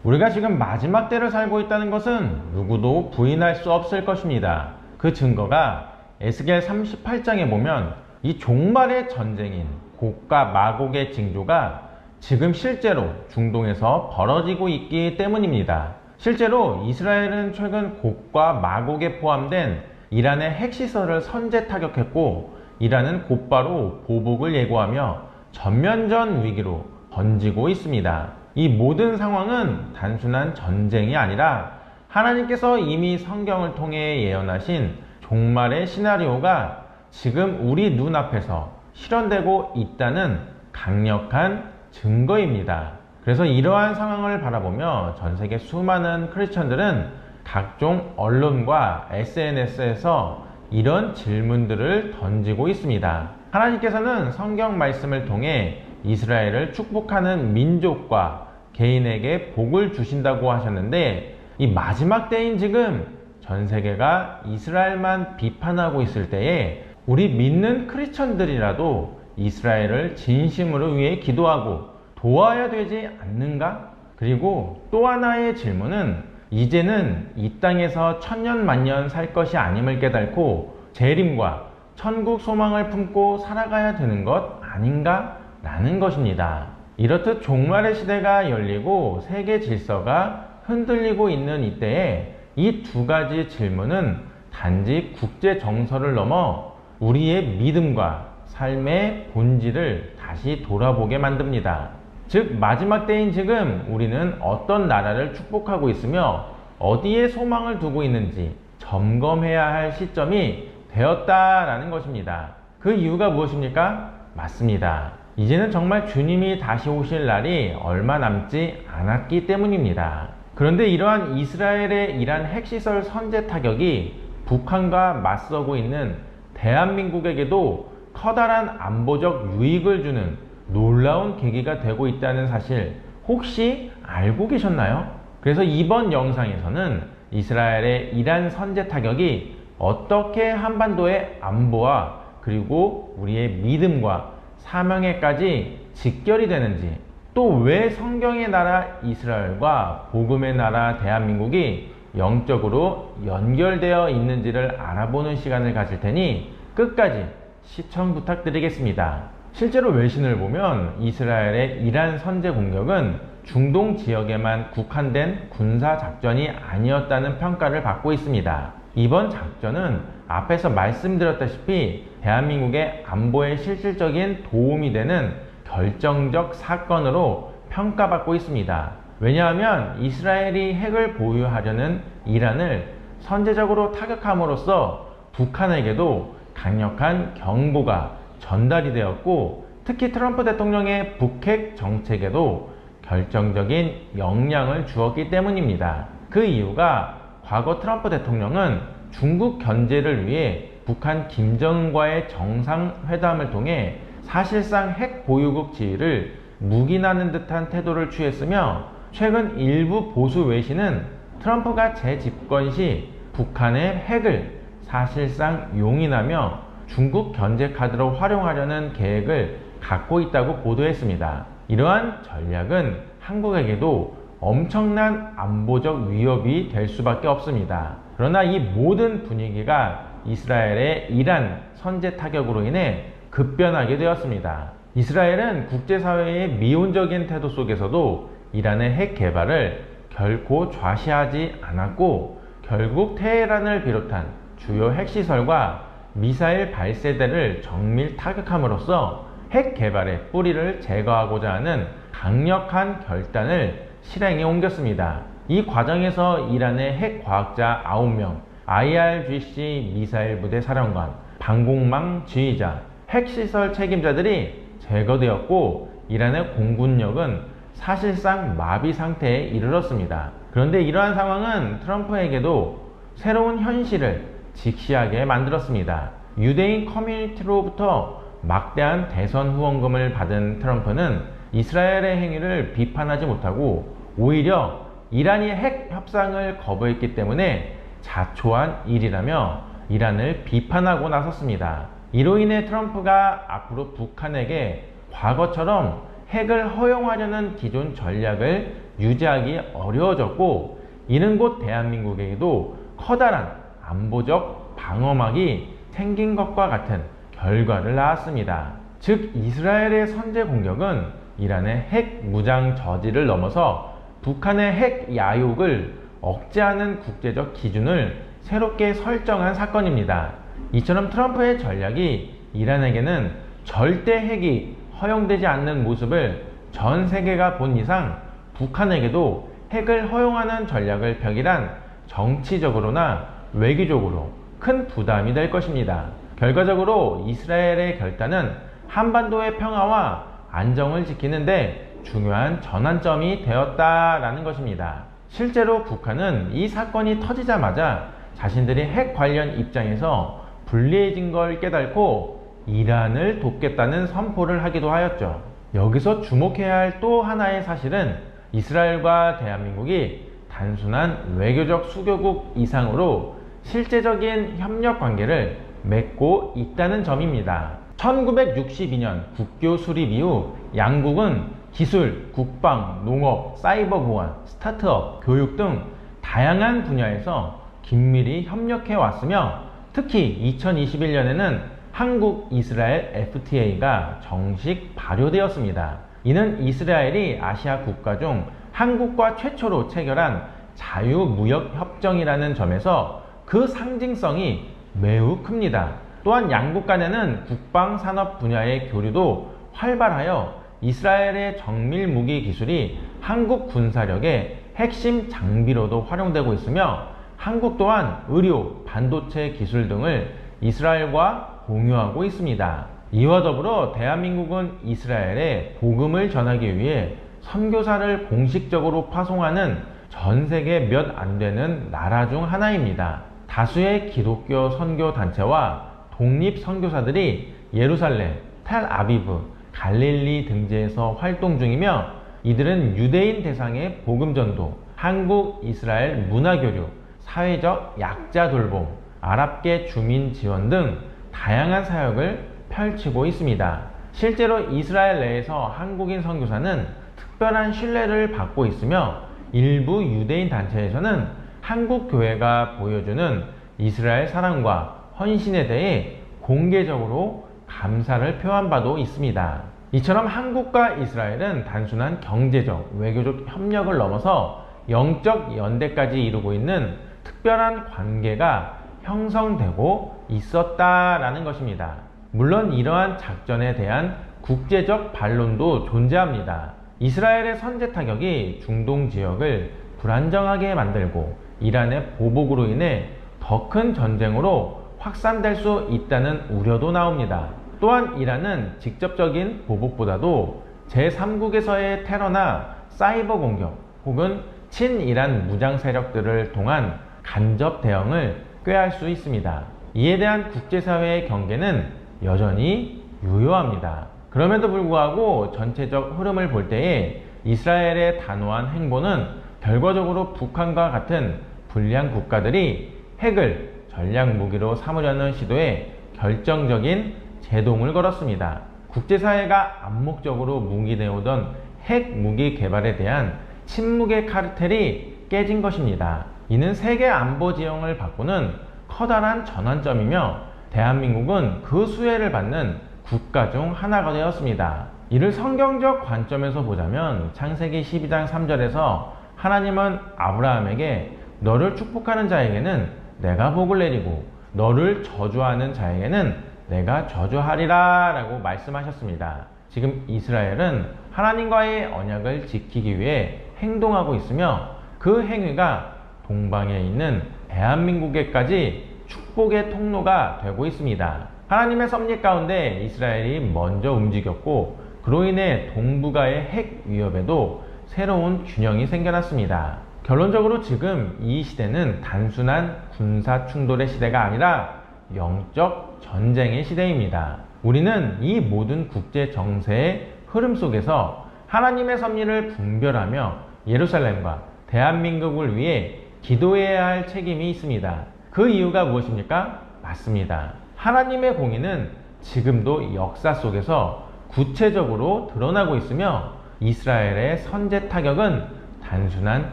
우리가 지금 마지막 때를 살고 있다는 것은 누구도 부인할 수 없을 것입니다. 그 증거가 에스겔 38장에 보면 이 종말의 전쟁인 곡과 마곡의 징조가 지금 실제로 중동에서 벌어지고 있기 때문입니다. 실제로 이스라엘은 최근 곡과 마곡에 포함된 이란의 핵시설을 선제 타격했고, 이란은 곧바로 보복을 예고하며 전면전 위기로 번지고 있습니다. 이 모든 상황은 단순한 전쟁이 아니라 하나님께서 이미 성경을 통해 예언하신 종말의 시나리오가 지금 우리 눈앞에서 실현되고 있다는 강력한 증거입니다. 그래서 이러한 상황을 바라보며 전 세계 수많은 크리스천들은 각종 언론과 SNS에서 이런 질문들을 던지고 있습니다. 하나님께서는 성경 말씀을 통해 이스라엘을 축복하는 민족과 개인에게 복을 주신다고 하셨는데, 이 마지막 때인 지금 전 세계가 이스라엘만 비판하고 있을 때에 우리 믿는 크리스천들이라도 이스라엘을 진심으로 위해 기도하고 도와야 되지 않는가? 그리고 또 하나의 질문은 이제는 이 땅에서 천년 만년 살 것이 아님을 깨닫고 재림과 천국 소망을 품고 살아가야 되는 것 아닌가? 라는 것입니다. 이렇듯 종말의 시대가 열리고 세계 질서가 흔들리고 있는 이때에 이 두 가지 질문은 단지 국제 정서를 넘어 우리의 믿음과 삶의 본질을 다시 돌아보게 만듭니다. 즉, 마지막 때인 지금 우리는 어떤 나라를 축복하고 있으며 어디에 소망을 두고 있는지 점검해야 할 시점이 되었다라는 것입니다. 그 이유가 무엇입니까? 맞습니다. 이제는 정말 주님이 다시 오실 날이 얼마 남지 않았기 때문입니다. 그런데 이러한 이스라엘의 이란 핵시설 선제 타격이 북한과 맞서고 있는 대한민국에게도 커다란 안보적 유익을 주는 놀라운 계기가 되고 있다는 사실 혹시 알고 계셨나요? 그래서 이번 영상에서는 이스라엘의 이란 선제 타격이 어떻게 한반도의 안보와 그리고 우리의 믿음과 사명에까지 직결이 되는지, 또 왜 성경의 나라 이스라엘과 복음의 나라 대한민국이 영적으로 연결되어 있는지를 알아보는 시간을 가질 테니 끝까지 시청 부탁드리겠습니다. 실제로 외신을 보면 이스라엘의 이란 선제 공격은 중동 지역에만 국한된 군사 작전이 아니었다는 평가를 받고 있습니다. 이번 작전은 앞에서 말씀드렸다시피 대한민국의 안보에 실질적인 도움이 되는 결정적 사건으로 평가받고 있습니다. 왜냐하면 이스라엘이 핵을 보유하려는 이란을 선제적으로 타격함으로써 북한에게도 강력한 경고가 전달이 되었고, 특히 트럼프 대통령의 북핵 정책에도 결정적인 영향을 주었기 때문입니다. 그 이유가 과거 트럼프 대통령은 중국 견제를 위해 북한 김정은과의 정상회담을 통해 사실상 핵 보유국 지위를 묵인하는 듯한 태도를 취했으며, 최근 일부 보수 외신은 트럼프가 재집권 시 북한의 핵을 사실상 용인하며 중국 견제 카드로 활용하려는 계획을 갖고 있다고 보도했습니다. 이러한 전략은 한국에게도 엄청난 안보적 위협이 될 수밖에 없습니다. 그러나 이 모든 분위기가 이스라엘의 이란 선제 타격으로 인해 급변하게 되었습니다. 이스라엘은 국제사회의 미온적인 태도 속에서도 이란의 핵 개발을 결코 좌시하지 않았고, 결국 테헤란을 비롯한 주요 핵시설과 미사일 발세대를 정밀 타격함으로써 핵 개발의 뿌리를 제거하고자 하는 강력한 결단을 실행에 옮겼습니다. 이 과정에서 이란의 핵 과학자 9명, IRGC 미사일 부대 사령관, 방공망 지휘자, 핵시설 책임자들이 제거되었고, 이란의 공군력은 사실상 마비 상태에 이르렀습니다. 그런데 이러한 상황은 트럼프에게도 새로운 현실을 직시하게 만들었습니다. 유대인 커뮤니티로부터 막대한 대선 후원금을 받은 트럼프는 이스라엘의 행위를 비판하지 못하고 오히려 이란이 핵 협상을 거부했기 때문에 자초한 일이라며 이란을 비판하고 나섰습니다. 이로 인해 트럼프가 앞으로 북한에게 과거처럼 핵을 허용하려는 기존 전략을 유지하기 어려워졌고, 이는 곧 대한민국에게도 커다란 안보적 방어막이 생긴 것과 같은 결과를 낳았습니다. 즉, 이스라엘의 선제 공격은 이란의 핵 무장 저지를 넘어서 북한의 핵 야욕을 억제하는 국제적 기준을 새롭게 설정한 사건입니다. 이처럼 트럼프의 전략이 이란에게는 절대 핵이 허용되지 않는 모습을 전 세계가 본 이상 북한에게도 핵을 허용하는 전략을 펴기란 정치적으로나 외교적으로 큰 부담이 될 것입니다. 결과적으로 이스라엘의 결단은 한반도의 평화와 안정을 지키는데 중요한 전환점이 되었다라는 것입니다. 실제로 북한은 이 사건이 터지자마자 자신들이 핵 관련 입장에서 불리해진 걸 깨닫고 이란을 돕겠다는 선포를 하기도 하였죠. 여기서 주목해야 할 또 하나의 사실은 이스라엘과 대한민국이 단순한 외교적 수교국 이상으로 실제적인 협력 관계를 맺고 있다는 점입니다. 1962년 국교 수립 이후 양국은 기술, 국방, 농업, 사이버 보안, 스타트업, 교육 등 다양한 분야에서 긴밀히 협력해 왔으며, 특히 2021년에는 한국-이스라엘 FTA가 정식 발효되었습니다. 이는 이스라엘이 아시아 국가 중 한국과 최초로 체결한 자유무역협정이라는 점에서 그 상징성이 매우 큽니다. 또한 양국 간에는 국방산업 분야의 교류도 활발하여 이스라엘의 정밀 무기 기술이 한국 군사력의 핵심 장비로도 활용되고 있으며, 한국 또한 의료, 반도체 기술 등을 이스라엘과 공유하고 있습니다. 이와 더불어 대한민국은 이스라엘에 복음을 전하기 위해 선교사를 공식적으로 파송하는 전 세계 몇 안 되는 나라 중 하나입니다. 다수의 기독교 선교 단체와 독립 선교사들이 예루살렘, 텔아비브, 갈릴리 등지에서 활동 중이며, 이들은 유대인 대상의 복음 전도, 한국 이스라엘 문화교류, 사회적 약자 돌봄, 아랍계 주민 지원 등 다양한 사역을 펼치고 있습니다. 실제로 이스라엘 내에서 한국인 선교사는 특별한 신뢰를 받고 있으며, 일부 유대인 단체에서는 한국 교회가 보여주는 이스라엘 사랑과 헌신에 대해 공개적으로 감사를 표한 바도 있습니다. 이처럼 한국과 이스라엘은 단순한 경제적, 외교적 협력을 넘어서 영적 연대까지 이루고 있는 특별한 관계가 형성되고 있었다라는 것입니다. 물론 이러한 작전에 대한 국제적 반론도 존재합니다. 이스라엘의 선제 타격이 중동 지역을 불안정하게 만들고 이란의 보복으로 인해 더 큰 전쟁으로 확산될 수 있다는 우려도 나옵니다. 또한 이란은 직접적인 보복보다도 제3국에서의 테러나 사이버 공격 혹은 친이란 무장 세력들을 통한 간접 대응을 꾀할 수 있습니다. 이에 대한 국제사회의 경계는 여전히 유효합니다. 그럼에도 불구하고 전체적 흐름을 볼 때에 이스라엘의 단호한 행보는 결과적으로 북한과 같은 불량 국가들이 핵을 전략 무기로 삼으려는 시도에 결정적인 제동을 걸었습니다. 국제사회가 암묵적으로 뭉개내오던 핵 무기 개발에 대한 침묵의 카르텔이 깨진 것입니다. 이는 세계 안보 지형을 바꾸는 커다란 전환점이며, 대한민국은 그 수혜를 받는 국가 중 하나가 되었습니다. 이를 성경적 관점에서 보자면 창세기 12장 3절에서 하나님은 아브라함에게 너를 축복하는 자에게는 내가 복을 내리고 너를 저주하는 자에게는 내가 저주하리라 라고 말씀하셨습니다. 지금 이스라엘은 하나님과의 언약을 지키기 위해 행동하고 있으며, 그 행위가 동방에 있는 대한민국에까지 축복의 통로가 되고 있습니다. 하나님의 섭리 가운데 이스라엘이 먼저 움직였고, 그로 인해 동북아의 핵 위협에도 새로운 균형이 생겨났습니다. 결론적으로 지금 이 시대는 단순한 군사 충돌의 시대가 아니라 영적 전쟁의 시대입니다. 우리는 이 모든 국제 정세의 흐름 속에서 하나님의 섭리를 분별하며 예루살렘과 대한민국을 위해 기도해야 할 책임이 있습니다. 그 이유가 무엇입니까? 맞습니다. 하나님의 공의는 지금도 역사 속에서 구체적으로 드러나고 있으며, 이스라엘의 선제 타격은 단순한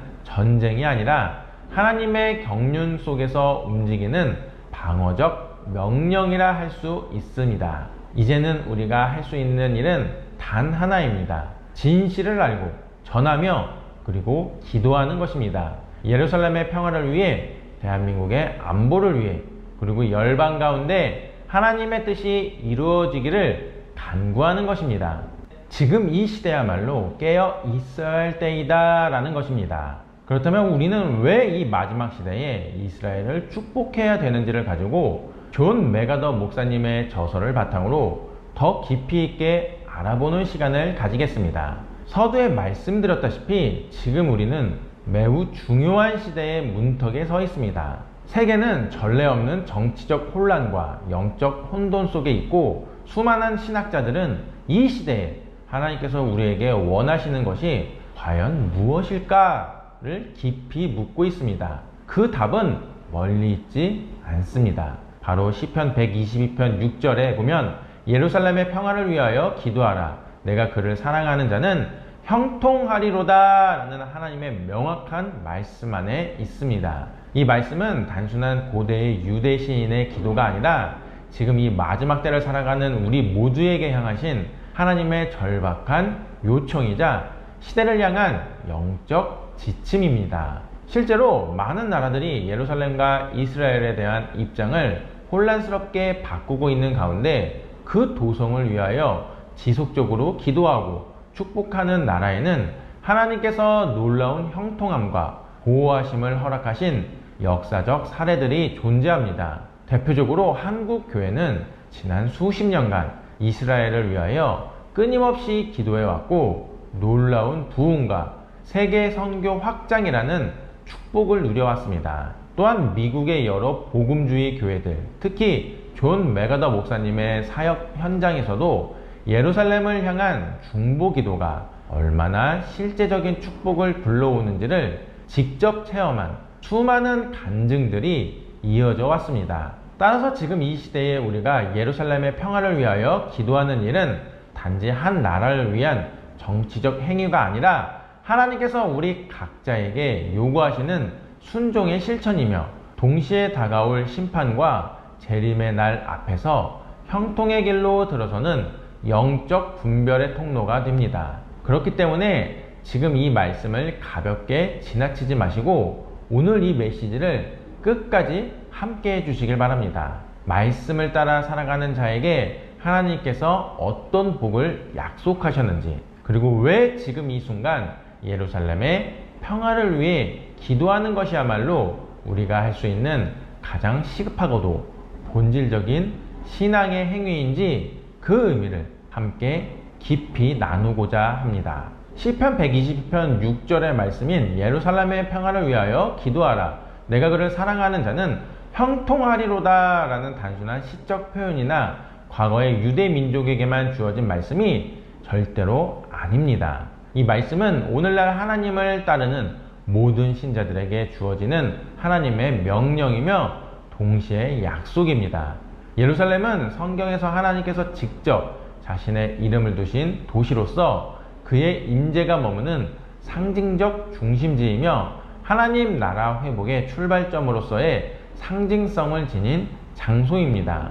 전쟁이 아니라 하나님의 경륜 속에서 움직이는 방어적 명령이라 할 수 있습니다. 이제는 우리가 할 수 있는 일은 단 하나입니다. 진실을 알고 전하며 그리고 기도하는 것입니다. 예루살렘의 평화를 위해, 대한민국의 안보를 위해, 그리고 열방 가운데 하나님의 뜻이 이루어지기를 간구하는 것입니다. 지금 이 시대야말로 깨어 있어야 할 때이다 라는 것입니다. 그렇다면 우리는 왜 이 마지막 시대에 이스라엘을 축복해야 되는지를 가지고 존 맥아더 목사님의 저서를 바탕으로 더 깊이 있게 알아보는 시간을 가지겠습니다. 서두에 말씀드렸다시피 지금 우리는 매우 중요한 시대의 문턱에 서 있습니다. 세계는 전례 없는 정치적 혼란과 영적 혼돈 속에 있고, 수많은 신학자들은 이 시대에 하나님께서 우리에게 원하시는 것이 과연 무엇일까를 깊이 묻고 있습니다. 그 답은 멀리 있지 않습니다. 바로 시편 122편 6절에 보면 예루살렘의 평화를 위하여 기도하라. 내가 그를 사랑하는 자는 형통하리로다 라는 하나님의 명확한 말씀 안에 있습니다. 이 말씀은 단순한 고대의 유대 시인의 기도가 아니라 지금 이 마지막 때를 살아가는 우리 모두에게 향하신 하나님의 절박한 요청이자 시대를 향한 영적 지침입니다. 실제로 많은 나라들이 예루살렘과 이스라엘에 대한 입장을 혼란스럽게 바꾸고 있는 가운데 그 도성을 위하여 지속적으로 기도하고 축복하는 나라에는 하나님께서 놀라운 형통함과 보호하심을 허락하신 역사적 사례들이 존재합니다. 대표적으로 한국 교회는 지난 수십 년간 이스라엘을 위하여 끊임없이 기도해왔고, 놀라운 부흥과 세계 선교 확장이라는 축복을 누려왔습니다. 또한 미국의 여러 복음주의 교회들, 특히 존 맥아더 목사님의 사역 현장에서도 예루살렘을 향한 중보 기도가 얼마나 실제적인 축복을 불러오는지를 직접 체험한 수많은 간증들이 이어져 왔습니다. 따라서 지금 이 시대에 우리가 예루살렘의 평화를 위하여 기도하는 일은 단지 한 나라를 위한 정치적 행위가 아니라 하나님께서 우리 각자에게 요구하시는 순종의 실천이며, 동시에 다가올 심판과 재림의 날 앞에서 형통의 길로 들어서는 영적 분별의 통로가 됩니다. 그렇기 때문에 지금 이 말씀을 가볍게 지나치지 마시고 오늘 이 메시지를 끝까지 함께 해주시길 바랍니다. 말씀을 따라 살아가는 자에게 하나님께서 어떤 복을 약속하셨는지, 그리고 왜 지금 이 순간 예루살렘의 평화를 위해 기도하는 것이야말로 우리가 할 수 있는 가장 시급하고도 본질적인 신앙의 행위인지 그 의미를 함께 깊이 나누고자 합니다. 시편 122편 6절의 말씀인 예루살렘의 평화를 위하여 기도하라. 내가 그를 사랑하는 자는 형통하리로다 라는 단순한 시적 표현이나 과거의 유대 민족에게만 주어진 말씀이 절대로 아닙니다. 이 말씀은 오늘날 하나님을 따르는 모든 신자들에게 주어지는 하나님의 명령이며 동시에 약속입니다. 예루살렘은 성경에서 하나님께서 직접 자신의 이름을 두신 도시로서 그의 임재가 머무는 상징적 중심지이며 하나님 나라 회복의 출발점으로서의 상징성을 지닌 장소입니다.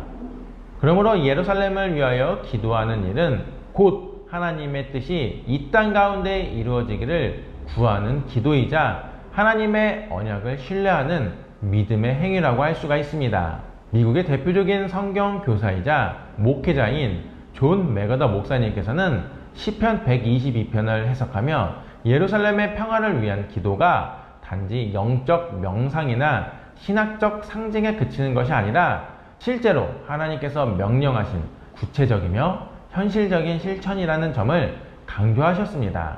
그러므로 예루살렘을 위하여 기도하는 일은 곧 하나님의 뜻이 이 땅 가운데 이루어지기를 구하는 기도이자 하나님의 언약을 신뢰하는 믿음의 행위라고 할 수가 있습니다. 미국의 대표적인 성경 교사이자 목회자인 존 맥아더 목사님께서는 시편 122편을 해석하며 예루살렘의 평화를 위한 기도가 단지 영적 명상이나 신학적 상징에 그치는 것이 아니라 실제로 하나님께서 명령하신 구체적이며 현실적인 실천이라는 점을 강조하셨습니다.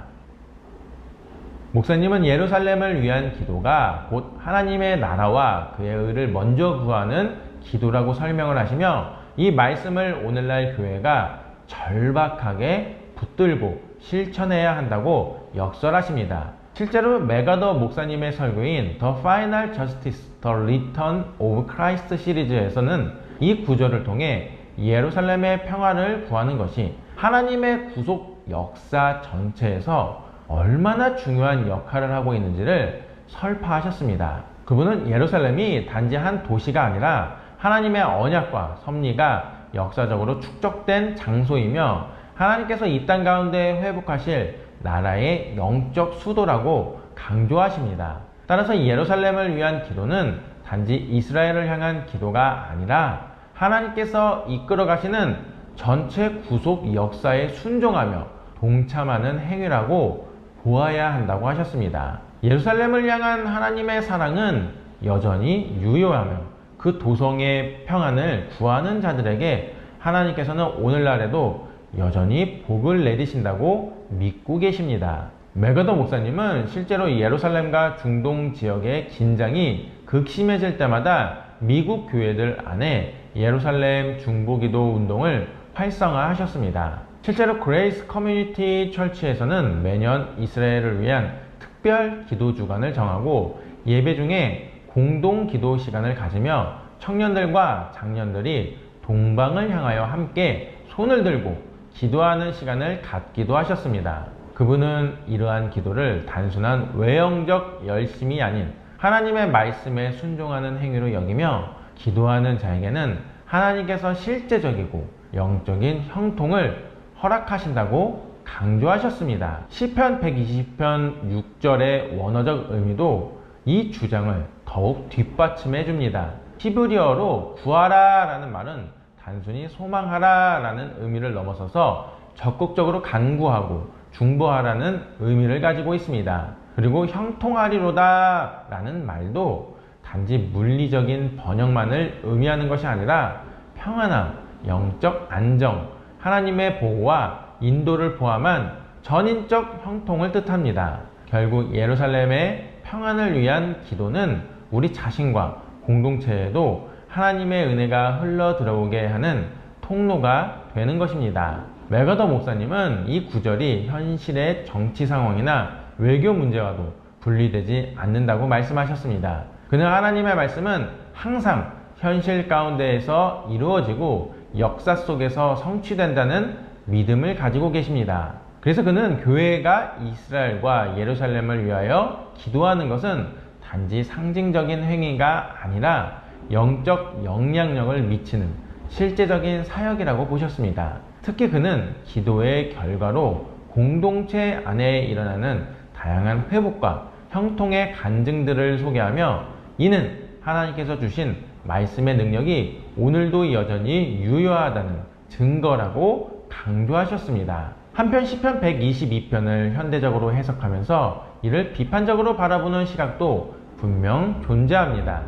목사님은 예루살렘을 위한 기도가 곧 하나님의 나라와 그의 의를 먼저 구하는 기도라고 설명을 하시며, 이 말씀을 오늘날 교회가 절박하게 붙들고 실천해야 한다고 역설하십니다. 실제로 맥아더 목사님의 설교인 The Final Justice, The Return of Christ 시리즈에서는 이 구절을 통해 예루살렘의 평화를 구하는 것이 하나님의 구속 역사 전체에서 얼마나 중요한 역할을 하고 있는지를 설파하셨습니다. 그분은 예루살렘이 단지 한 도시가 아니라 하나님의 언약과 섭리가 역사적으로 축적된 장소이며 하나님께서 이 땅 가운데 회복하실 나라의 영적 수도라고 강조하십니다. 따라서 예루살렘을 위한 기도는 단지 이스라엘을 향한 기도가 아니라 하나님께서 이끌어 가시는 전체 구속 역사에 순종하며 동참하는 행위라고 보아야 한다고 하셨습니다. 예루살렘을 향한 하나님의 사랑은 여전히 유효하며 그 도성의 평안을 구하는 자들에게 하나님께서는 오늘날에도 여전히 복을 내리신다고 믿고 계십니다. 맥어더 목사님은 실제로 예루살렘과 중동 지역의 긴장이 극심해질 때마다 미국 교회들 안에 예루살렘 중보기도 운동을 활성화하셨습니다. 실제로 그레이스 커뮤니티 철치에서는 매년 이스라엘을 위한 특별 기도 주간을 정하고 예배 중에 공동 기도 시간을 가지며 청년들과 장년들이 동방을 향하여 함께 손을 들고 기도하는 시간을 갖기도 하셨습니다. 그분은 이러한 기도를 단순한 외형적 열심이 아닌 하나님의 말씀에 순종하는 행위로 여기며 기도하는 자에게는 하나님께서 실제적이고 영적인 형통을 허락하신다고 강조하셨습니다. 시편 120편 6절의 원어적 의미도 이 주장을 더욱 뒷받침해 줍니다. 히브리어로 구하라 라는 말은 단순히 소망하라 라는 의미를 넘어서서 적극적으로 간구하고 중보하라는 의미를 가지고 있습니다. 그리고 형통하리로다 라는 말도 단지 물리적인 번영만을 의미하는 것이 아니라 평안함, 영적 안정, 하나님의 보호와 인도를 포함한 전인적 형통을 뜻합니다. 결국 예루살렘의 평안을 위한 기도는 우리 자신과 공동체에도 하나님의 은혜가 흘러 들어오게 하는 통로가 되는 것입니다. 맥어더 목사님은 이 구절이 현실의 정치 상황이나 외교 문제와도 분리되지 않는다고 말씀하셨습니다. 그는 하나님의 말씀은 항상 현실 가운데에서 이루어지고 역사 속에서 성취된다는 믿음을 가지고 계십니다. 그래서 그는 교회가 이스라엘과 예루살렘을 위하여 기도하는 것은 단지 상징적인 행위가 아니라 영적 영향력을 미치는 실제적인 사역이라고 보셨습니다. 특히 그는 기도의 결과로 공동체 안에 일어나는 다양한 회복과 형통의 간증들을 소개하며 이는 하나님께서 주신 말씀의 능력이 오늘도 여전히 유효하다는 증거라고 강조하셨습니다. 한편 시편 122편을 현대적으로 해석하면서 이를 비판적으로 바라보는 시각도 분명 존재합니다.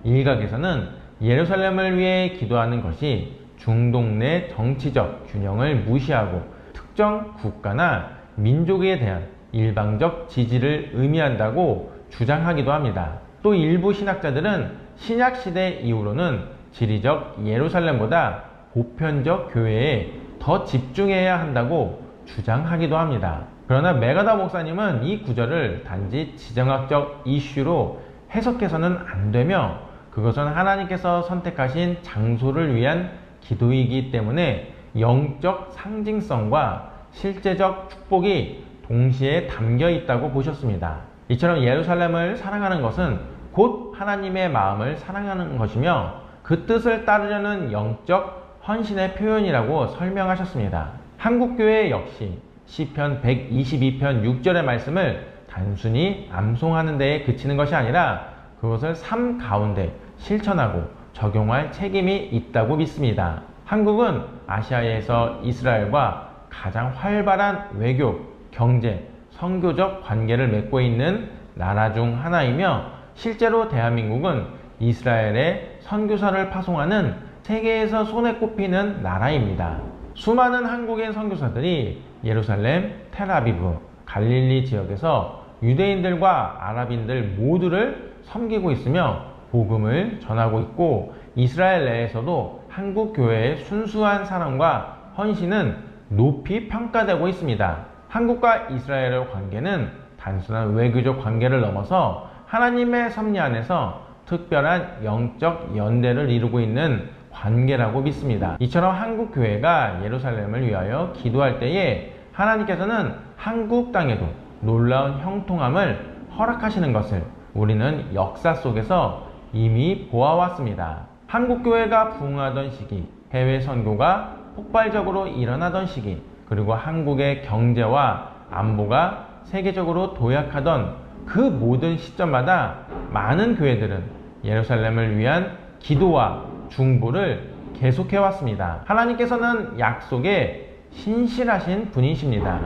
일각에서는 예루살렘을 위해 기도하는 것이 중동 내 정치적 균형을 무시하고 특정 국가나 민족에 대한 일방적 지지를 의미한다고 주장하기도 합니다. 또 일부 신학자들은 신약시대 이후로는 지리적 예루살렘보다 보편적 교회에 더 집중해야 한다고 주장하기도 합니다. 그러나 맥어더 목사님은 이 구절을 단지 지정학적 이슈로 해석해서는 안 되며 그것은 하나님께서 선택하신 장소를 위한 기도이기 때문에 영적 상징성과 실제적 축복이 동시에 담겨 있다고 보셨습니다. 이처럼 예루살렘을 사랑하는 것은 곧 하나님의 마음을 사랑하는 것이며 그 뜻을 따르려는 영적 헌신의 표현이라고 설명하셨습니다. 한국교회 역시 시편 122편 6절의 말씀을 단순히 암송하는 데에 그치는 것이 아니라 그것을 삶 가운데 실천하고 적용할 책임이 있다고 믿습니다. 한국은 아시아에서 이스라엘과 가장 활발한 외교, 경제, 선교적 관계를 맺고 있는 나라 중 하나이며 실제로 대한민국은 이스라엘에 선교사를 파송하는 세계에서 손에 꼽히는 나라입니다. 수많은 한국인 선교사들이 예루살렘, 텔아비브, 갈릴리 지역에서 유대인들과 아랍인들 모두를 섬기고 있으며 복음을 전하고 있고 이스라엘 내에서도 한국 교회의 순수한 사랑과 헌신은 높이 평가되고 있습니다. 한국과 이스라엘의 관계는 단순한 외교적 관계를 넘어서 하나님의 섭리 안에서 특별한 영적 연대를 이루고 있는 관계라고 믿습니다. 이처럼 한국 교회가 예루살렘을 위하여 기도할 때에 하나님께서는 한국 땅에도 놀라운 형통함을 허락하시는 것을 우리는 역사 속에서 이미 보아왔습니다. 한국교회가 부흥하던 시기, 해외 선교가 폭발적으로 일어나던 시기, 그리고 한국의 경제와 안보가 세계적으로 도약하던 그 모든 시점마다 많은 교회들은 예루살렘을 위한 기도와 중보를 계속해왔습니다. 하나님께서는 약속에 신실하신 분이십니다.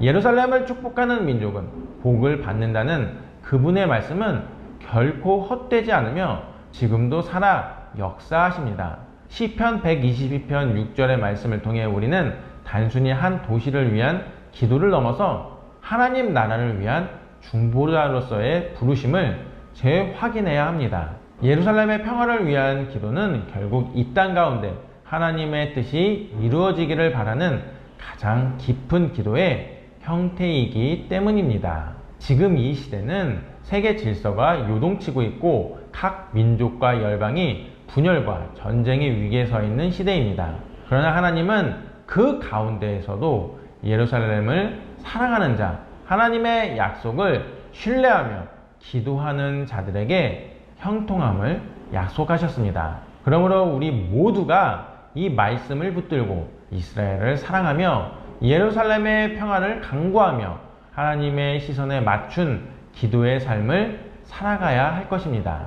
예루살렘을 축복하는 민족은 복을 받는다는 그분의 말씀은 결코 헛되지 않으며 지금도 살아 역사하십니다. 시편 122편 6절의 말씀을 통해 우리는 단순히 한 도시를 위한 기도를 넘어서 하나님 나라를 위한 중보자로서의 부르심을 재확인해야 합니다. 예루살렘의 평화를 위한 기도는 결국 이 땅 가운데 하나님의 뜻이 이루어지기를 바라는 가장 깊은 기도의 형태이기 때문입니다. 지금 이 시대는 세계 질서가 요동치고 있고 각 민족과 열방이 분열과 전쟁의 위기에 서 있는 시대입니다. 그러나 하나님은 그 가운데에서도 예루살렘을 사랑하는 자, 하나님의 약속을 신뢰하며 기도하는 자들에게 형통함을 약속하셨습니다. 그러므로 우리 모두가 이 말씀을 붙들고 이스라엘을 사랑하며 예루살렘의 평화를 강구하며 하나님의 시선에 맞춘 기도의 삶을 살아가야 할 것입니다.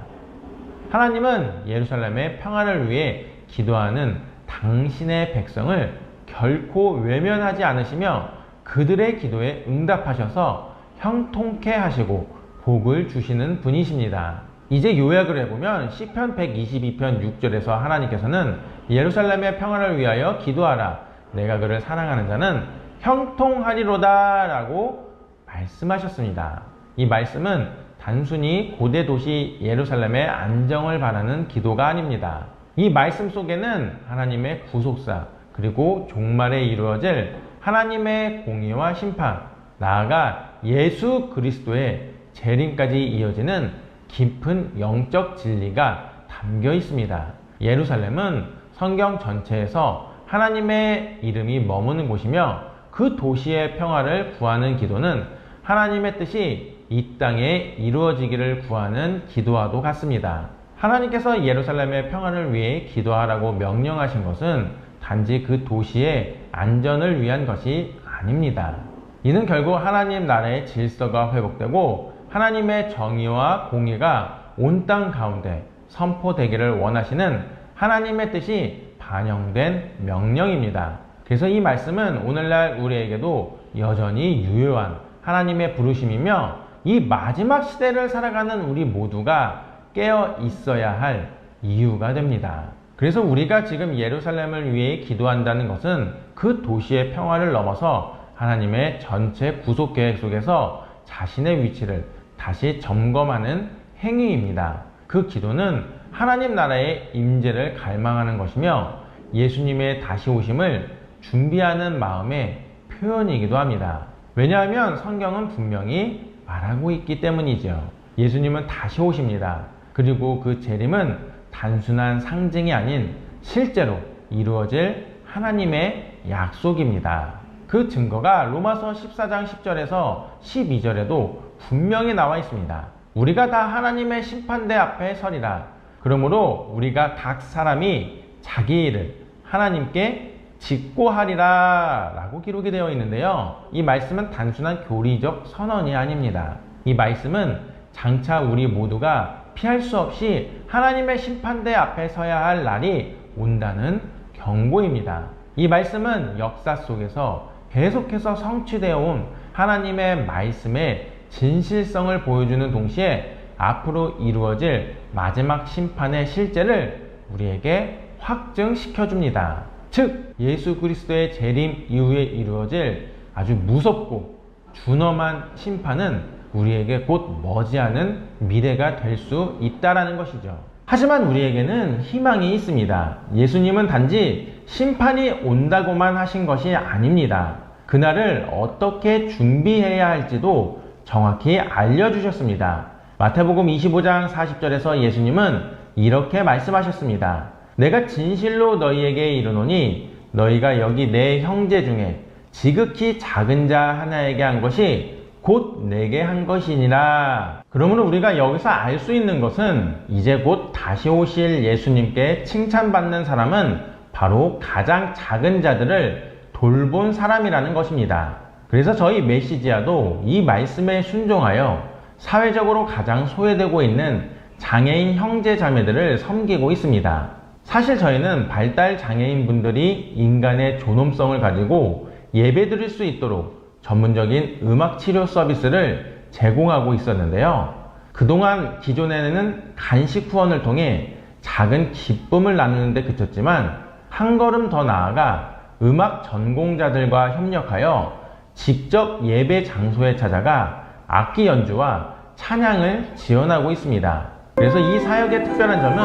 하나님은 예루살렘의 평화를 위해 기도하는 당신의 백성을 결코 외면하지 않으시며 그들의 기도에 응답하셔서 형통케 하시고 복을 주시는 분이십니다. 이제 요약을 해보면 시편 122편 6절에서 하나님께서는 예루살렘의 평화를 위하여 기도하라. 내가 그를 사랑하는 자는 형통하리로다 라고 말씀하셨습니다. 이 말씀은 단순히 고대 도시 예루살렘의 안정을 바라는 기도가 아닙니다. 이 말씀 속에는 하나님의 구속사 그리고 종말에 이루어질 하나님의 공의와 심판, 나아가 예수 그리스도의 재림까지 이어지는 깊은 영적 진리가 담겨 있습니다. 예루살렘은 성경 전체에서 하나님의 이름이 머무는 곳이며 그 도시의 평화를 구하는 기도는 하나님의 뜻이 이 땅에 이루어지기를 구하는 기도와도 같습니다. 하나님께서 예루살렘의 평화를 위해 기도하라고 명령하신 것은 단지 그 도시의 안전을 위한 것이 아닙니다. 이는 결국 하나님 나라의 질서가 회복되고 하나님의 정의와 공의가 온 땅 가운데 선포되기를 원하시는 하나님의 뜻이 반영된 명령입니다. 그래서 이 말씀은 오늘날 우리에게도 여전히 유효한 하나님의 부르심이며 이 마지막 시대를 살아가는 우리 모두가 깨어 있어야 할 이유가 됩니다. 그래서 우리가 지금 예루살렘을 위해 기도한다는 것은 그 도시의 평화를 넘어서 하나님의 전체 구속 계획 속에서 자신의 위치를 다시 점검하는 행위입니다. 그 기도는 하나님 나라의 임재를 갈망하는 것이며 예수님의 다시 오심을 준비하는 마음의 표현이기도 합니다. 왜냐하면 성경은 분명히 말하고 있기 때문이죠. 예수님은 다시 오십니다. 그리고 그 재림은 단순한 상징이 아닌 실제로 이루어질 하나님의 약속입니다. 그 증거가 로마서 14장 10절에서 12절에도 분명히 나와 있습니다. 우리가 다 하나님의 심판대 앞에 서리라. 그러므로 우리가 각 사람이 자기 일을 하나님께 직고하리라 라고 기록이 되어 있는데요. 이 말씀은 단순한 교리적 선언이 아닙니다. 이 말씀은 장차 우리 모두가 피할 수 없이 하나님의 심판대 앞에 서야 할 날이 온다는 경고입니다. 이 말씀은 역사 속에서 계속해서 성취되어 온 하나님의 말씀의 진실성을 보여주는 동시에 앞으로 이루어질 마지막 심판의 실제를 우리에게 확증시켜 줍니다. 즉 예수 그리스도의 재림 이후에 이루어질 아주 무섭고 준엄한 심판은 우리에게 곧 머지않은 미래가 될 수 있다라는 것이죠. 하지만 우리에게는 희망이 있습니다. 예수님은 단지 심판이 온다고만 하신 것이 아닙니다. 그날을 어떻게 준비해야 할지도 정확히 알려주셨습니다. 마태복음 25장 40절에서 예수님은 이렇게 말씀하셨습니다. 내가 진실로 너희에게 이르노니 너희가 여기 내 형제 중에 지극히 작은 자 하나에게 한 것이 곧 내게 한 것이니라. 그러므로 우리가 여기서 알 수 있는 것은 이제 곧 다시 오실 예수님께 칭찬받는 사람은 바로 가장 작은 자들을 돌본 사람이라는 것입니다. 그래서 저희 메시지아도 이 말씀에 순종하여 사회적으로 가장 소외되고 있는 장애인 형제 자매들을 섬기고 있습니다. 사실 저희는 발달 장애인 분들이 인간의 존엄성을 가지고 예배드릴 수 있도록 전문적인 음악 치료 서비스를 제공하고 있었는데요. 그동안 기존에는 간식 후원을 통해 작은 기쁨을 나누는 데 그쳤지만 한 걸음 더 나아가 음악 전공자들과 협력하여 직접 예배 장소에 찾아가 악기 연주와 찬양을 지원하고 있습니다. 그래서 이 사역의 특별한 점은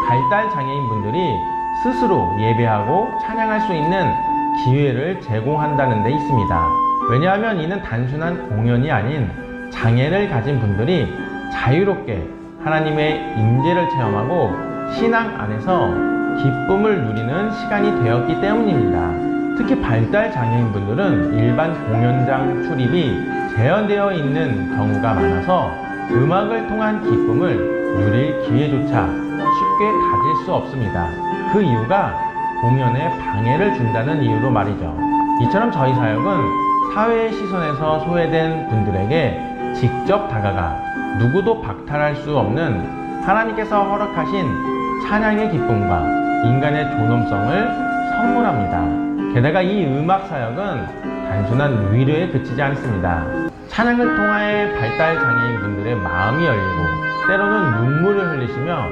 발달 장애인분들이 스스로 예배하고 찬양할 수 있는 기회를 제공한다는 데 있습니다. 왜냐하면 이는 단순한 공연이 아닌 장애를 가진 분들이 자유롭게 하나님의 임재를 체험하고 신앙 안에서 기쁨을 누리는 시간이 되었기 때문입니다. 특히 발달 장애인분들은 일반 공연장 출입이 제한되어 있는 경우가 많아서 음악을 통한 기쁨을 누릴 기회조차 쉽게 가질 수 없습니다. 그 이유가 공연에 방해를 준다는 이유로 말이죠. 이처럼 저희 사역은 사회의 시선에서 소외된 분들에게 직접 다가가 누구도 박탈할 수 없는 하나님께서 허락하신 찬양의 기쁨과 인간의 존엄성을 선물합니다. 게다가 이 음악 사역은 단순한 위로에 그치지 않습니다. 찬양을 통하여 발달 장애인분들의 마음이 열리고 때로는 눈물을 흘리시며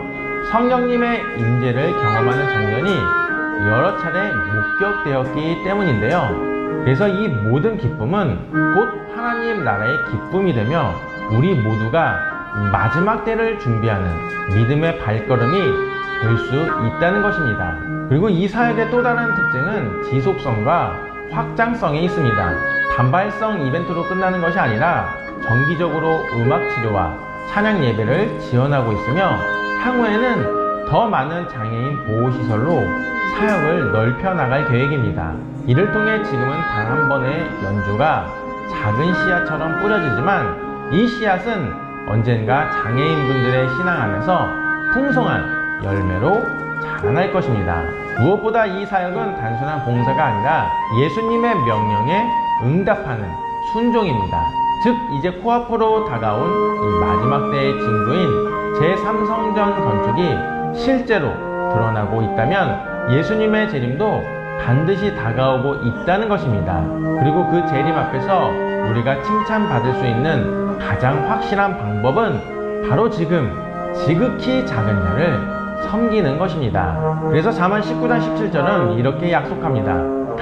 성령님의 임재를 경험하는 장면이 여러 차례 목격되었기 때문인데요. 그래서 이 모든 기쁨은 곧 하나님 나라의 기쁨이 되며 우리 모두가 마지막 때를 준비하는 믿음의 발걸음이 될 수 있다는 것입니다. 그리고 이 사역의 또 다른 특징은 지속성과 확장성에 있습니다. 단발성 이벤트로 끝나는 것이 아니라 정기적으로 음악 치료와 찬양 예배를 지원하고 있으며 향후에는 더 많은 장애인 보호시설로 사역을 넓혀 나갈 계획입니다. 이를 통해 지금은 단 한 번의 연주가 작은 씨앗처럼 뿌려지지만 이 씨앗은 언젠가 장애인분들의 신앙 안에서 풍성한 열매로 자라날 것입니다. 무엇보다 이 사역은 단순한 봉사가 아니라 예수님의 명령에 응답하는 순종입니다. 즉 이제 코앞으로 다가온 이 마지막 때의 징조인 제3성전 건축이 실제로 드러나고 있다면 예수님의 재림도 반드시 다가오고 있다는 것입니다. 그리고 그 재림 앞에서 우리가 칭찬받을 수 있는 가장 확실한 방법은 바로 지금 지극히 작은 자를 섬기는 것입니다. 그래서 잠언 19장 17절은 이렇게 약속합니다.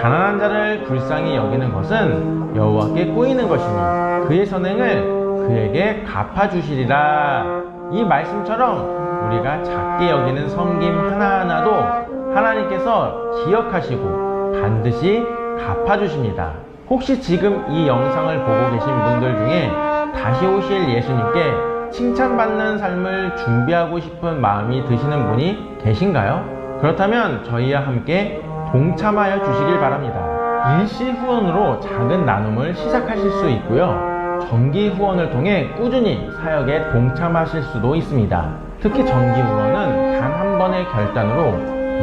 가난한 자를 불쌍히 여기는 것은 여호와께 꼬이는 것이니 그의 선행을 그에게 갚아주시리라. 이 말씀처럼 우리가 작게 여기는 섬김 하나하나도 하나님께서 기억하시고 반드시 갚아주십니다. 혹시 지금 이 영상을 보고 계신 분들 중에 다시 오실 예수님께 칭찬받는 삶을 준비하고 싶은 마음이 드시는 분이 계신가요? 그렇다면 저희와 함께 동참하여 주시길 바랍니다. 일시 후원으로 작은 나눔을 시작하실 수 있고요. 정기 후원을 통해 꾸준히 사역에 동참하실 수도 있습니다. 특히 정기 후원은 단 한 번의 결단으로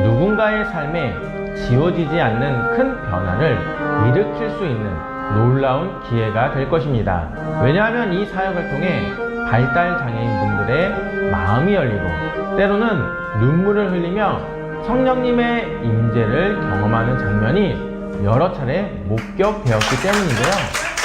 누군가의 삶에 지워지지 않는 큰 변화를 일으킬 수 있는 놀라운 기회가 될 것입니다. 왜냐하면 이 사역을 통해 발달 장애인분들의 마음이 열리고 때로는 눈물을 흘리며 성령님의 임재를 경험하는 장면이 여러 차례 목격되었기 때문인데요.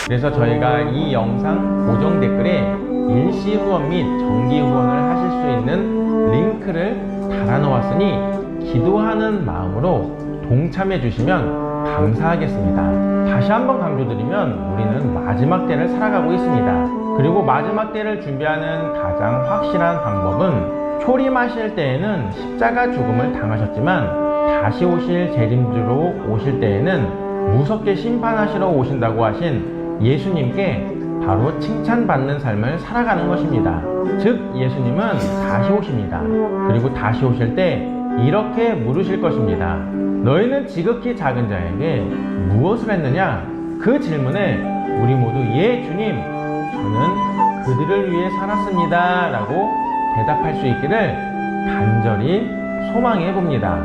그래서 저희가 이 영상 고정 댓글에 일시 후원 및 정기 후원을 하실 수 있는 링크를 달아놓았으니 기도하는 마음으로 동참해 주시면 감사하겠습니다. 다시 한번 강조드리면 우리는 마지막 때를 살아가고 있습니다. 그리고 마지막 때를 준비하는 가장 확실한 방법은 초림하실 때에는 십자가 죽음을 당하셨지만 다시 오실 재림주로 오실 때에는 무섭게 심판하시러 오신다고 하신 예수님께 바로 칭찬받는 삶을 살아가는 것입니다. 즉 예수님은 다시 오십니다. 그리고 다시 오실 때 이렇게 물으실 것입니다. 너희는 지극히 작은 자에게 무엇을 했느냐? 그 질문에 우리 모두 예 주님 저는 그들을 위해 살았습니다 라고 대답할 수 있기를 간절히 소망해 봅니다.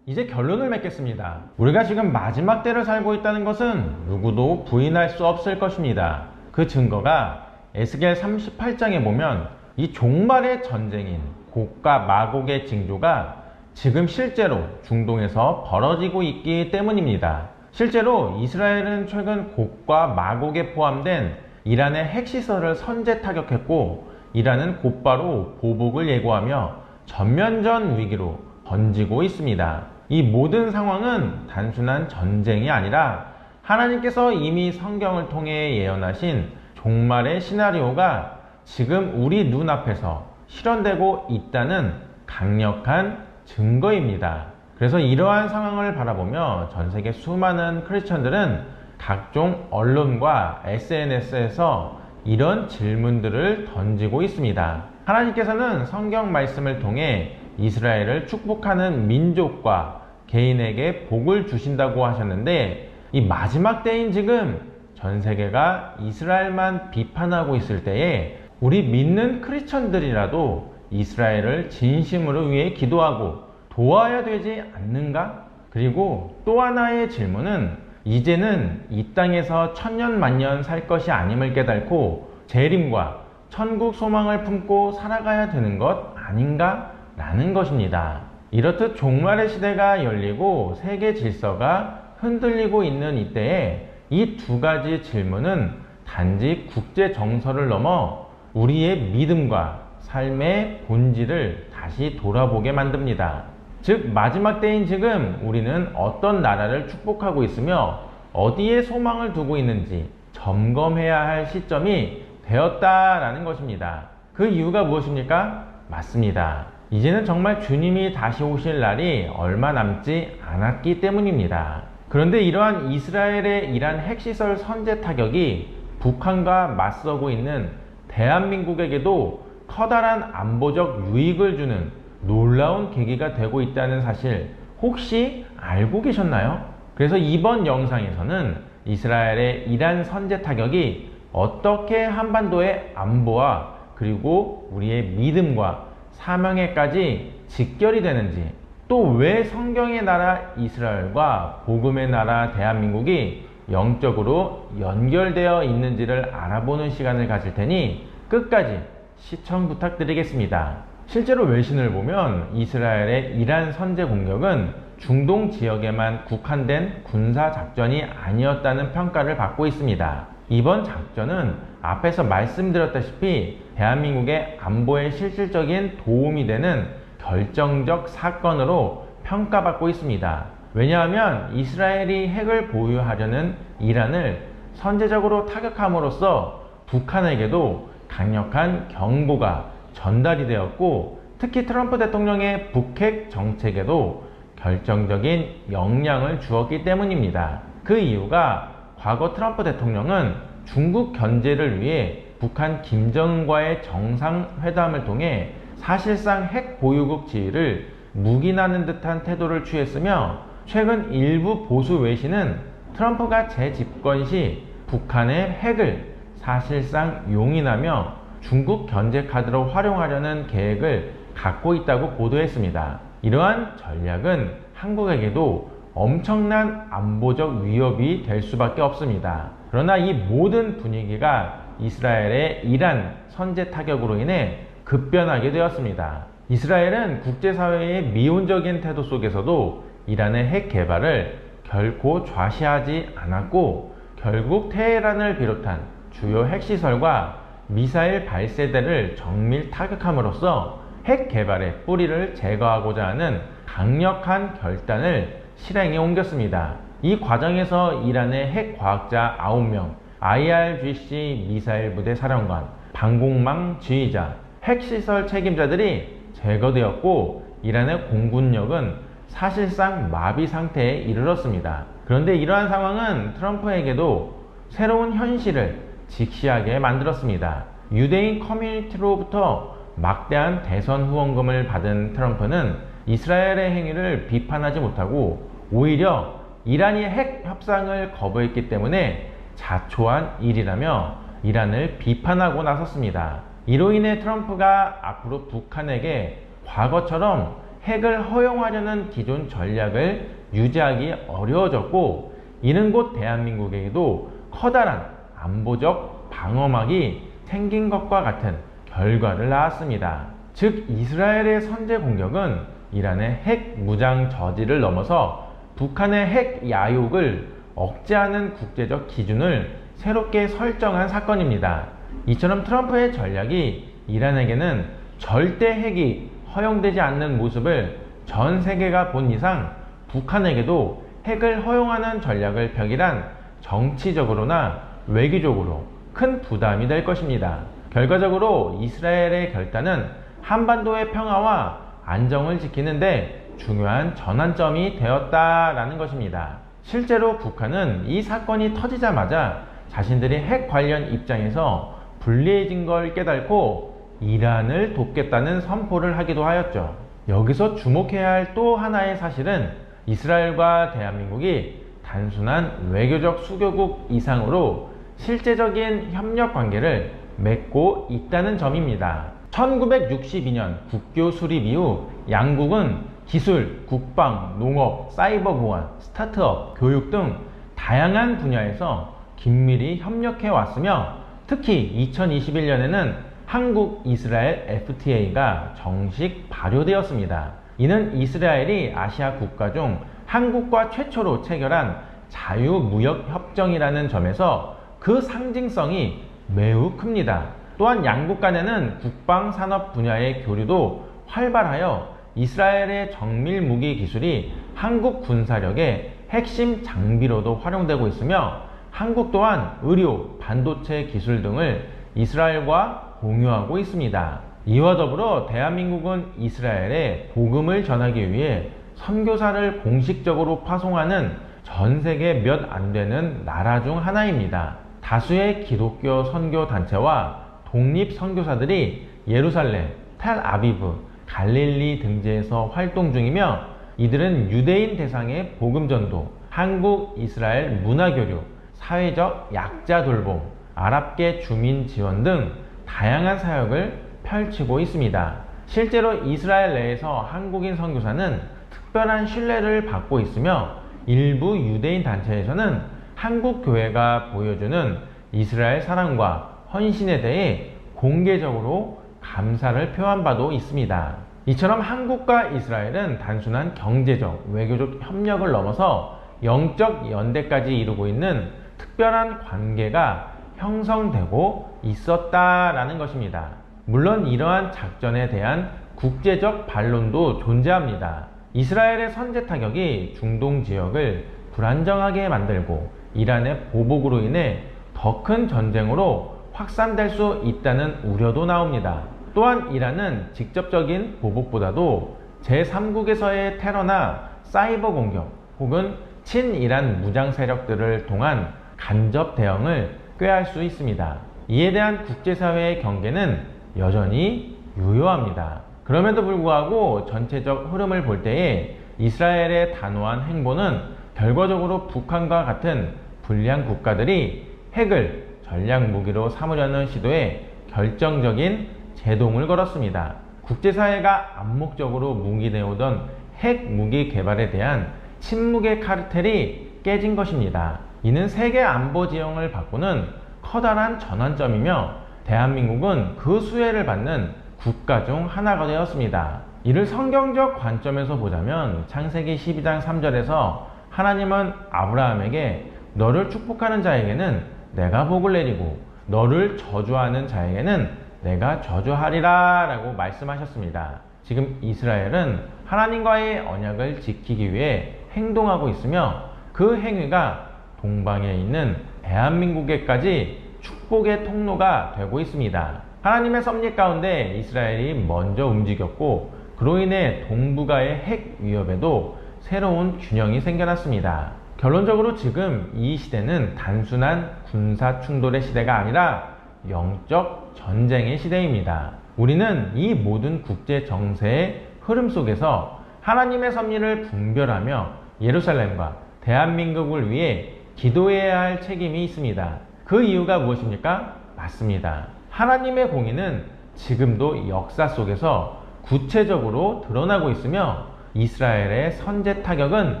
이제 결론을 맺겠습니다. 우리가 지금 마지막 때를 살고 있다는 것은 누구도 부인할 수 없을 것입니다. 그 증거가 에스겔 38장에 보면 이 종말의 전쟁인 곡과 마곡의 징조가 지금 실제로 중동에서 벌어지고 있기 때문입니다. 실제로 이스라엘은 최근 곡과 마곡에 포함된 이란의 핵시설을 선제 타격했고, 이란은 곧바로 보복을 예고하며 전면전 위기로 번지고 있습니다. 이 모든 상황은 단순한 전쟁이 아니라 하나님께서 이미 성경을 통해 예언하신 종말의 시나리오가 지금 우리 눈앞에서 실현되고 있다는 강력한 증거입니다. 그래서 이러한 상황을 바라보며 전 세계 수많은 크리스천들은 각종 언론과 SNS에서 이런 질문들을 던지고 있습니다. 하나님께서는 성경 말씀을 통해 이스라엘을 축복하는 민족과 개인에게 복을 주신다고 하셨는데, 이 마지막 때인 지금 전 세계가 이스라엘만 비판하고 있을 때에 우리 믿는 크리스천들이라도 이스라엘을 진심으로 위해 기도하고 도와야 되지 않는가? 그리고 또 하나의 질문은 이제는 이 땅에서 천년 만년 살 것이 아님을 깨닫고 재림과 천국 소망을 품고 살아가야 되는 것 아닌가? 라는 것입니다. 이렇듯 종말의 시대가 열리고 세계 질서가 흔들리고 있는 이때에 이 두 가지 질문은 단지 국제 정서를 넘어 우리의 믿음과 삶의 본질을 다시 돌아보게 만듭니다. 즉, 마지막 때인 지금 우리는 어떤 나라를 축복하고 있으며 어디에 소망을 두고 있는지 점검해야 할 시점이 되었다라는 것입니다. 그 이유가 무엇입니까? 맞습니다. 이제는 정말 주님이 다시 오실 날이 얼마 남지 않았기 때문입니다. 그런데 이러한 이스라엘의 이란 핵시설 선제 타격이 북한과 맞서고 있는 대한민국에게도 커다란 안보적 유익을 주는 놀라운 계기가 되고 있다는 사실 혹시 알고 계셨나요? 그래서 이번 영상에서는 이스라엘의 이란 선제 타격이 어떻게 한반도의 안보와 그리고 우리의 믿음과 사명에까지 직결이 되는지, 또 왜 성경의 나라 이스라엘과 복음의 나라 대한민국이 영적으로 연결되어 있는지를 알아보는 시간을 가질 테니 끝까지 시청 부탁드리겠습니다. 실제로 외신을 보면 이스라엘의 이란 선제 공격은 중동 지역에만 국한된 군사 작전이 아니었다는 평가를 받고 있습니다. 이번 작전은 앞에서 말씀드렸다시피 대한민국의 안보에 실질적인 도움이 되는 결정적 사건으로 평가받고 있습니다. 왜냐하면 이스라엘이 핵을 보유하려는 이란을 선제적으로 타격함으로써 북한에게도 강력한 경고가 전달이 되었고, 특히 트럼프 대통령의 북핵 정책에도 결정적인 영향을 주었기 때문입니다. 그 이유가 과거 트럼프 대통령은 중국 견제를 위해 북한 김정은과의 정상회담을 통해 사실상 핵 보유국 지위를 묵인하는 듯한 태도를 취했으며, 최근 일부 보수 외신은 트럼프가 재집권 시 북한의 핵을 사실상 용인하며 중국 견제 카드로 활용하려는 계획을 갖고 있다고 보도했습니다. 이러한 전략은 한국에게도 엄청난 안보적 위협이 될 수밖에 없습니다. 그러나 이 모든 분위기가 이스라엘의 이란 선제 타격으로 인해 급변하게 되었습니다. 이스라엘은 국제사회의 미온적인 태도 속에서도 이란의 핵 개발을 결코 좌시하지 않았고, 결국 테헤란을 비롯한 주요 핵시설과 미사일 발세대를 정밀 타격함으로써 핵 개발의 뿌리를 제거하고자 하는 강력한 결단을 실행에 옮겼습니다. 이 과정에서 이란의 핵 과학자 9명, IRGC 미사일 부대 사령관, 방공망 지휘자, 핵시설 책임자들이 제거되었고, 이란의 공군력은 사실상 마비 상태에 이르렀습니다. 그런데 이러한 상황은 트럼프에게도 새로운 현실을 직시하게 만들었습니다. 유대인 커뮤니티로부터 막대한 대선 후원금을 받은 트럼프는 이스라엘의 행위를 비판하지 못하고 오히려 이란이 핵 협상을 거부했기 때문에 자초한 일이라며 이란을 비판하고 나섰습니다. 이로 인해 트럼프가 앞으로 북한에게 과거처럼 핵을 허용하려는 기존 전략을 유지하기 어려워졌고, 이는 곧 대한민국에게도 커다란 안보적 방어막이 생긴 것과 같은 결과를 낳았습니다. 즉, 이스라엘의 선제 공격은 이란의 핵 무장 저지를 넘어서 북한의 핵 야욕을 억제하는 국제적 기준을 새롭게 설정한 사건입니다. 이처럼 트럼프의 전략이 이란에게는 절대 핵이 허용되지 않는 모습을 전 세계가 본 이상 북한에게도 핵을 허용하는 전략을 펴기란 정치적으로나 외교적으로 큰 부담이 될 것입니다. 결과적으로 이스라엘의 결단은 한반도의 평화와 안정을 지키는데 중요한 전환점이 되었다라는 것입니다. 실제로 북한은 이 사건이 터지자마자 자신들이 핵 관련 입장에서 불리해진 걸 깨닫고 이란을 돕겠다는 선포를 하기도 하였죠. 여기서 주목해야 할 또 하나의 사실은 이스라엘과 대한민국이 단순한 외교적 수교국 이상으로 실제적인 협력 관계를 맺고 있다는 점입니다. 1962년 국교 수립 이후 양국은 기술, 국방, 농업, 사이버 보안, 스타트업, 교육 등 다양한 분야에서 긴밀히 협력해 왔으며, 특히 2021년에는 한국-이스라엘 FTA가 정식 발효되었습니다. 이는 이스라엘이 아시아 국가 중 한국과 최초로 체결한 자유무역협정이라는 점에서 그 상징성이 매우 큽니다. 또한 양국 간에는 국방산업 분야의 교류도 활발하여 이스라엘의 정밀 무기 기술이 한국 군사력의 핵심 장비로도 활용되고 있으며, 한국 또한 의료, 반도체 기술 등을 이스라엘과 공유하고 있습니다. 이와 더불어 대한민국은 이스라엘에 복음을 전하기 위해 선교사를 공식적으로 파송하는 전 세계 몇 안 되는 나라 중 하나입니다. 다수의 기독교 선교 단체와 독립 선교사들이 예루살렘, 텔아비브, 갈릴리 등지에서 활동 중이며, 이들은 유대인 대상의 복음 전도, 한국 이스라엘 문화 교류, 사회적 약자 돌봄, 아랍계 주민 지원 등 다양한 사역을 펼치고 있습니다. 실제로 이스라엘 내에서 한국인 선교사는 특별한 신뢰를 받고 있으며, 일부 유대인 단체에서는 한국 교회가 보여주는 이스라엘 사랑과 헌신에 대해 공개적으로 감사를 표한 바도 있습니다. 이처럼 한국과 이스라엘은 단순한 경제적, 외교적 협력을 넘어서 영적 연대까지 이루고 있는 특별한 관계가 형성되고 있었다라는 것입니다. 물론 이러한 작전에 대한 국제적 반론도 존재합니다. 이스라엘의 선제 타격이 중동 지역을 불안정하게 만들고 이란의 보복으로 인해 더 큰 전쟁으로 확산될 수 있다는 우려도 나옵니다. 또한 이란은 직접적인 보복보다도 제3국에서의 테러나 사이버 공격 혹은 친이란 무장 세력들을 통한 간접 대응을 꾀할 수 있습니다. 이에 대한 국제사회의 경계는 여전히 유효합니다. 그럼에도 불구하고 전체적 흐름을 볼 때에 이스라엘의 단호한 행보는 결과적으로 북한과 같은 불량 국가들이 핵을 전략 무기로 삼으려는 시도에 결정적인 제동을 걸었습니다. 국제사회가 암묵적으로 뭉개내오던 핵 무기 개발에 대한 침묵의 카르텔이 깨진 것입니다. 이는 세계 안보 지형을 바꾸는 커다란 전환점이며, 대한민국은 그 수혜를 받는 국가 중 하나가 되었습니다. 이를 성경적 관점에서 보자면 창세기 12장 3절에서 하나님은 아브라함에게 너를 축복하는 자에게는 내가 복을 내리고 너를 저주하는 자에게는 내가 저주하리라 라고 말씀하셨습니다. 지금 이스라엘은 하나님과의 언약을 지키기 위해 행동하고 있으며, 그 행위가 동방에 있는 대한민국에까지 축복의 통로가 되고 있습니다. 하나님의 섭리 가운데 이스라엘이 먼저 움직였고, 그로 인해 동북아의 핵 위협에도 새로운 균형이 생겨났습니다. 결론적으로 지금 이 시대는 단순한 군사 충돌의 시대가 아니라 영적 전쟁의 시대입니다. 우리는 이 모든 국제 정세의 흐름 속에서 하나님의 섭리를 분별하며 예루살렘과 대한민국을 위해 기도해야 할 책임이 있습니다. 그 이유가 무엇입니까? 맞습니다. 하나님의 공의는 지금도 역사 속에서 구체적으로 드러나고 있으며 이스라엘의 선제 타격은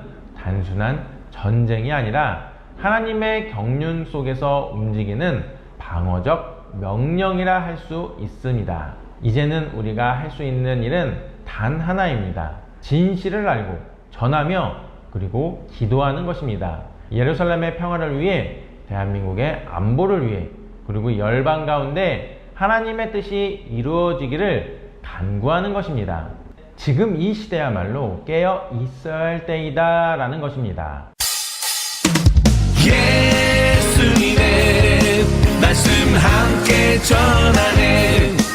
단순한 전쟁이 아니라 하나님의 경륜 속에서 움직이는 방어적 명령이라 할 수 있습니다. 이제는 우리가 할 수 있는 일은 단 하나입니다. 진실을 알고 전하며 그리고 기도하는 것입니다. 예루살렘의 평화를 위해, 대한민국의 안보를 위해, 그리고 열방 가운데 하나님의 뜻이 이루어지기를 간구하는 것입니다. 지금 이 시대야말로 깨어 있어야 할 때이다 라는 것입니다. 예수님의 말씀 함께 전하네.